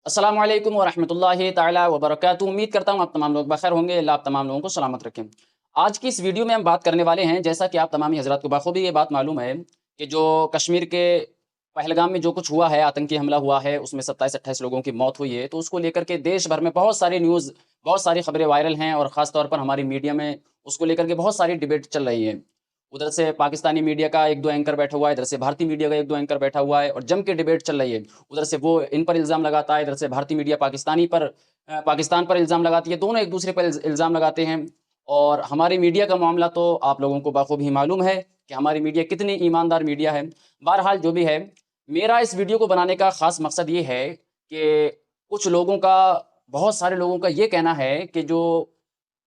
अस्सलाम वालेकुम वरहमतुल्लाहि ताला वबरकातुहू। उम्मीद करता हूँ आप तमाम लोग बखैर होंगे। अल्लाह आप तमाम लोगों को सलामत रखें। आज की इस वीडियो में हम बात करने वाले हैं, जैसा कि आप तमाम हज़रात को बखूबी ये बात मालूम है कि जो कश्मीर के पहलगाम में जो कुछ हुआ है, आतंकी हमला हुआ है, उसमें 27-28 लोगों की मौत हुई है। तो उसको लेकर के देश भर में बहुत सारी न्यूज़, बहुत सारी खबरें वायरल हैं और ख़ास तौर पर हमारी मीडिया में उसको लेकर के बहुत सारी डिबेट चल रही है। उधर से पाकिस्तानी मीडिया का 1-2 एंकर बैठा हुआ है, इधर से भारतीय मीडिया का 1-2 एंकर बैठा हुआ है और जम के डिबेट चल रही है। उधर से वो इन पर इल्ज़ाम लगाता है, इधर से भारतीय मीडिया पाकिस्तान पर इल्ज़ाम लगाती है, दोनों एक-दूसरे पर इल्ज़ाम लगाते हैं। और हमारी मीडिया का मामला तो आप लोगों को बखूबी मालूम है कि हमारी मीडिया कितनी ईमानदार मीडिया है। बहरहाल जो भी है, मेरा इस वीडियो को बनाने का ख़ास मकसद ये है कि कुछ लोगों का बहुत सारे लोगों का ये कहना है कि जो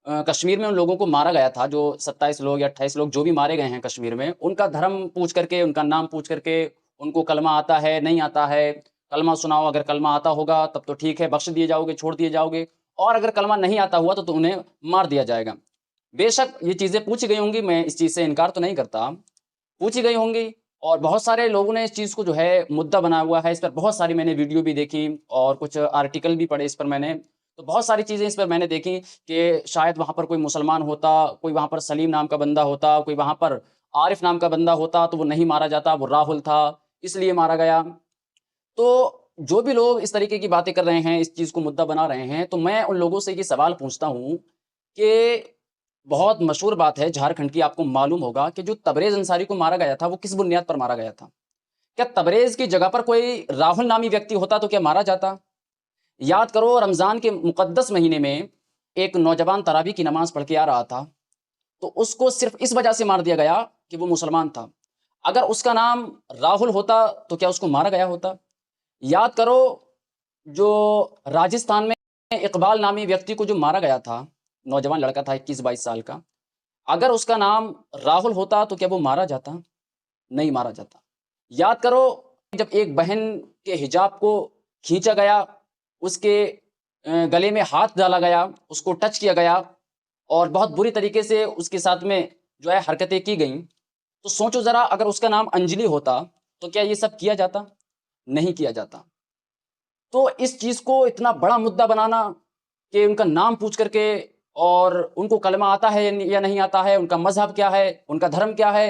कश्मीर में उन लोगों को मारा गया था, जो 27 लोग या 28 लोग जो भी मारे गए हैं कश्मीर में, उनका धर्म पूछ करके, उनका नाम पूछ करके, उनको कलमा आता है, नहीं आता है, कलमा सुनाओ, अगर कलमा आता होगा तब तो ठीक है, बख्श दिए जाओगे, छोड़ दिए जाओगे और अगर कलमा नहीं आता हुआ तो उन्हें मार दिया जाएगा। बेशक ये चीज़ें पूछी गई होंगी, मैं इस चीज़ से इनकार तो नहीं करता, पूछी गई होंगी और बहुत सारे लोगों ने इस चीज़ को जो है मुद्दा बनाया हुआ है। इस पर बहुत सारी मैंने वीडियो भी देखी और कुछ आर्टिकल भी पढ़े इस पर मैंने। तो बहुत सारी चीज़ें इस पर मैंने देखी कि शायद वहाँ पर कोई मुसलमान होता, कोई वहाँ पर सलीम नाम का बंदा होता, कोई वहाँ पर आरिफ नाम का बंदा होता तो वो नहीं मारा जाता, वो राहुल था इसलिए मारा गया। तो जो भी लोग इस तरीके की बातें कर रहे हैं, इस चीज़ को मुद्दा बना रहे हैं, तो मैं उन लोगों से ये सवाल पूछता हूँ कि बहुत मशहूर बात है झारखंड की, आपको मालूम होगा कि जो तबरेज़ अंसारी को मारा गया था, वो किस बुनियाद पर मारा गया था? क्या तबरेज़ की जगह पर कोई राहुल नामी व्यक्ति होता तो क्या मारा जाता? याद करो, रमज़ान के मुक़द्दस महीने में एक नौजवान तरावी की नमाज़ पढ़ के आ रहा था, तो उसको सिर्फ़ इस वजह से मार दिया गया कि वो मुसलमान था। अगर उसका नाम राहुल होता तो क्या उसको मारा गया होता? याद करो, जो राजस्थान में इकबाल नामी व्यक्ति को जो मारा गया था, नौजवान लड़का था 21-22 साल का, अगर उसका नाम राहुल होता तो क्या वो मारा जाता? नहीं मारा जाता। याद करो, जब एक बहन के हिजाब को खींचा गया, उसके गले में हाथ डाला गया, उसको टच किया गया और बहुत बुरी तरीके से उसके साथ में जो है हरकतें की गईं, तो सोचो ज़रा, अगर उसका नाम अंजलि होता, तो क्या ये सब किया जाता? नहीं किया जाता। तो इस चीज़ को इतना बड़ा मुद्दा बनाना कि उनका नाम पूछ करके और उनको कलमा आता है या नहीं आता है, उनका मज़हब क्या है, उनका धर्म क्या है,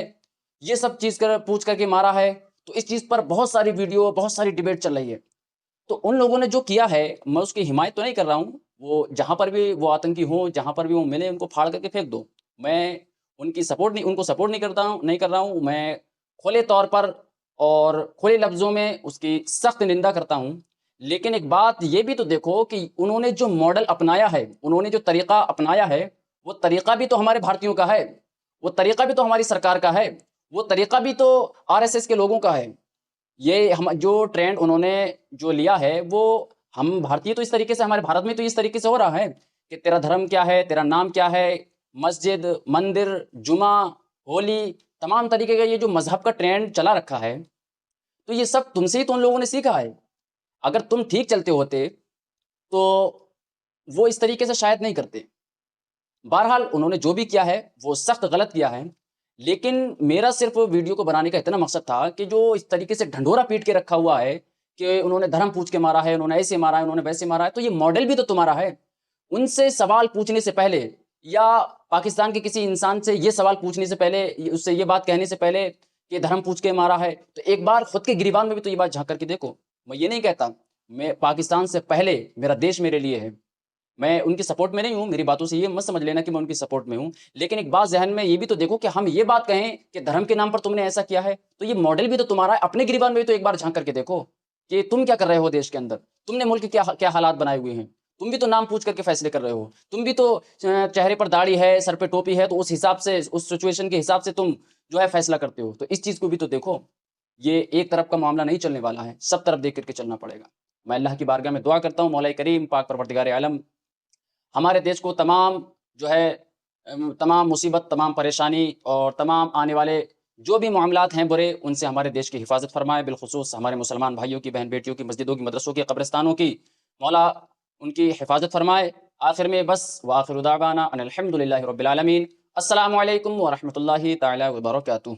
ये सब चीज़ कर पूछ करके मारा है। तो इस चीज़ पर बहुत सारी वीडियो, बहुत सारी डिबेट चल रही है। तो उन लोगों ने जो किया है, मैं उसकी हिमायत तो नहीं कर रहा हूँ। वो जहाँ पर भी वो आतंकी हों, जहाँ पर भी वो मिले, उनको फाड़ करके फेंक दो। मैं उनको सपोर्ट नहीं कर रहा हूँ। मैं खुले तौर पर और खुले लफ्ज़ों में उसकी सख्त निंदा करता हूँ। लेकिन एक बात ये भी तो देखो कि उन्होंने जो मॉडल अपनाया है, उन्होंने जो तरीक़ा अपनाया है, वो तरीक़ा भी तो हमारे भारतीयों का है। वो तरीक़ा भी तो हमारी सरकार का है। वो तरीक़ा भी तो आरएसएस के लोगों का है। ये हम जो ट्रेंड उन्होंने जो लिया है, वो हम भारतीय तो इस तरीके से, हमारे भारत में तो इस तरीके से हो रहा है कि तेरा धर्म क्या है, तेरा नाम क्या है, मस्जिद, मंदिर, जुमा, होली, तमाम तरीके का ये जो मज़हब का ट्रेंड चला रखा है, तो ये सब तुमसे ही तो उन लोगों ने सीखा है। अगर तुम ठीक चलते होते, तो वो इस तरीके से शायद नहीं करते। बहरहाल उन्होंने जो भी किया है, वो सख्त गलत किया है। लेकिन मेरा सिर्फ़ वीडियो को बनाने का इतना मकसद था कि जो इस तरीके से ढंढोरा पीट के रखा हुआ है कि उन्होंने धर्म पूछ के मारा है, उन्होंने ऐसे मारा है, उन्होंने वैसे मारा है, तो ये मॉडल भी तो तुम्हारा है। उनसे सवाल पूछने से पहले या पाकिस्तान के किसी इंसान से ये सवाल पूछने से पहले, उससे ये बात कहने से पहले कि धर्म पूछ के मारा है, तो एक बार खुद के गिरबान में भी तो ये बात झाँक कर के देखो। मैं ये नहीं कहता, मैं पाकिस्तान से पहले मेरा देश मेरे लिए है। मैं उनकी सपोर्ट में नहीं हूँ, मेरी बातों से ये मत समझ लेना कि मैं उनकी सपोर्ट में हूँ। लेकिन एक बात ज़हन में ये भी तो देखो कि हम ये बात कहें कि धर्म के नाम पर तुमने ऐसा किया है, तो ये मॉडल भी तो तुम्हारा है। अपने गिरबान में भी तो एक बार झाँक करके देखो कि तुम क्या कर रहे हो देश के अंदर। तुमने मुल्क के क्या क्या हालात बनाए हुए हैं। तुम भी तो नाम पूछ करके फैसले कर रहे हो। तुम भी तो चेहरे पर दाढ़ी है, सर पे टोपी है, तो उस हिसाब से, उस सिचुएशन के हिसाब से तुम जो है फैसला करते हो। तो इस चीज़ को भी तो देखो। ये एक तरफ का मामला नहीं चलने वाला है, सब तरफ देख कर के चलना पड़ेगा। मैं अल्लाह की बारगाह में दुआ करता हूँ, मौला करीम पाक परवरदिगार आलम हमारे देश को तमाम जो है तमाम मुसीबत, तमाम परेशानी और तमाम आने वाले जो भी मामलात हैं बुरे, उनसे हमारे देश की हिफ़ाज़त फ़रमाए। बिलख़ुसूस हमारे मुसलमान भाइयों की, बहन-बेटियों की, मस्जिदों की, मदरसों की, कब्रिस्तानों की मौला उनकी हिफ़ाज़त फ़रमाए। आखिर में बस व आखिरु दावाना अनिल हम्दुलिल्लाहि रब्बिल आलमीन। अस्सलामु अलैकुम व रहमतुल्लाहि तआला व बरकातुहू।